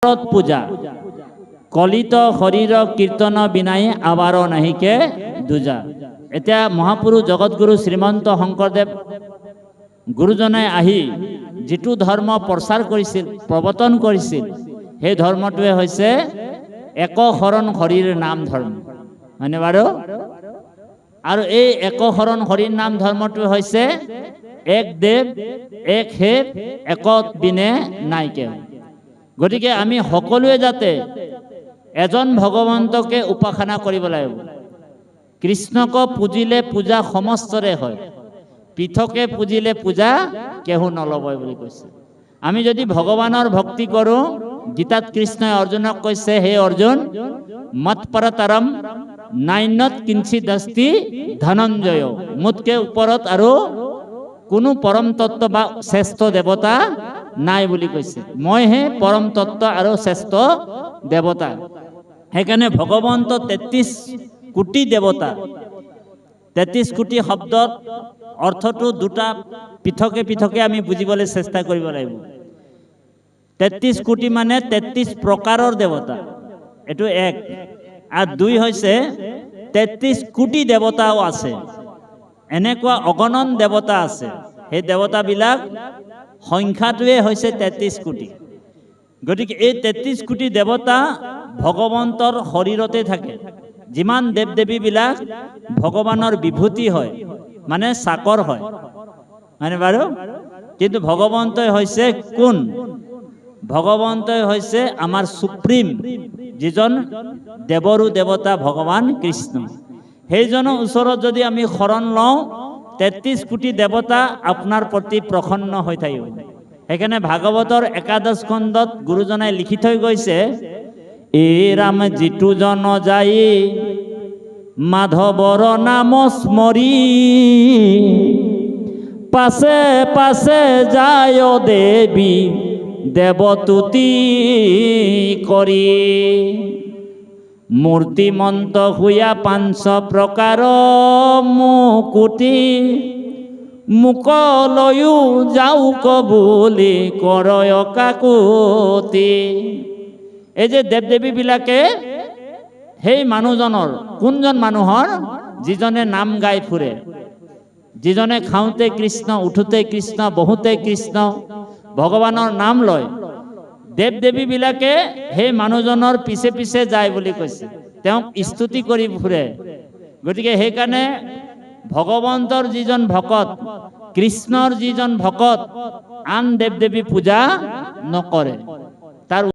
পূজা কলিত শৰীৰ কীৰ্তন বিনাই আবাৰ নাহিকে দুজা। এতিয়া মহাপুৰুষ জগতগুৰু শ্ৰীমন্ত শংকৰদেৱ গুৰুজনাই আহি যিটো ধৰ্ম প্ৰচাৰ কৰিছিল, প্ৰৱৰ্তন কৰিছিল, সেই ধৰ্মটোৱে হৈছে একশৰণ হৰিৰ নাম ধৰ্ম, হয়নে বাৰু? আৰু এই একশৰণ হৰিৰ নাম ধৰ্মটো হৈছে এক দেৱ এক হেৱ একত বিনে নাইকে। গতিকে আমি সকলোৱে যাতে এজন ভগৱন্তকে উপাসনা কৰিব লাগিব। কৃষ্ণক পুজিলে পূজা সমস্তৰে হয়, পৃথকে পুজিলে পূজা কেহু নলবই বুলি কৈছে। আমি যদি ভগৱানৰ ভক্তি কৰোঁ, গীতাত কৃষ্ণই অৰ্জুনক কৈছে, হে অৰ্জুন, মৎপৰতৰম নাইনত কিঞ্চিত দস্তি ধনঞ্জয়, মোতকে ওপৰত আৰু কোনো পৰম তত্ত্ব বা শ্ৰেষ্ঠ দেৱতা নাই বুলি কৈছে। মইহে পৰম তত্ত্ব আৰু শ্ৰেষ্ঠ দেৱতা। সেইকাৰণে ভগৱন্ত ৩৩ কোটি দেৱতা। ৩৩ কোটি শব্দত অৰ্থটো দুটা পৃথকে পৃথকে আমি বুজিবলৈ চেষ্টা কৰিব লাগিব। ৩৩ কোটি মানে ৩৩ প্ৰকাৰৰ দেৱতা, এইটো এক। আৰু দুই হৈছে ৩৩ কোটি দেৱতাও আছে, এনেকুৱা অগণন দেৱতা আছে। সেই দেৱতাবিলাক সংখ্যাটোৱে হৈছে ৩৩ কোটি। গতিকে এই ৩৩ কোটি দেৱতা ভগৱন্তৰ শৰীৰতে থাকে। যিমান দেৱ দেৱীবিলাক ভগৱানৰ বিভূতি হয়, মানে চাকৰ হয়, হয়নে বাৰু? কিন্তু ভগৱন্তই হৈছে কোন? ভগৱন্তই হৈছে আমাৰ সুপ্ৰিম, যিজন দেৱৰো দেৱতা ভগৱান কৃষ্ণ। সেইজনৰ ওচৰত যদি আমি শৰণ লওঁ, ৩৩ কোটি দেৱতা আপোনাৰ প্ৰতি প্ৰসন্ন হৈ থাকিব। সেইকাৰণে ভাগৱতৰ একাদশ স্কন্ধত গুৰুজনাই লিখি থৈ গৈছে, এই ৰাম যিটো জন যায় মাধৱৰ নাম স্মৰি, পাছে পাছে যায় দেৱী দেৱতুতি কৰি, মূৰ্তিমন্ত হুয়া ৫০০ প্ৰকাৰ মুকুতি, মুকলৈও যাওক বুলি কৰয় কাকুতি। এই যে দেৱ দেৱীবিলাকে সেই মানুহজনৰ, কোনজন মানুহৰ? যিজনে নাম গাই ফুৰে, যিজনে খাওঁতে কৃষ্ণ, উঠোতে কৃষ্ণ, বহুতে কৃষ্ণ, ভগৱানৰ নাম লয়। দেৱ দেৱীবিলাকে সেই মানুহজনৰ পিছে পিছে যায় বুলি কৈছে, তেওঁক স্তুতি কৰি ফুৰে। গতিকে সেইকাৰণে ভগৱন্তৰ যিজন ভকত, কৃষ্ণৰ যিজন ভকত, আন দেৱ দেৱী পূজা নকৰে।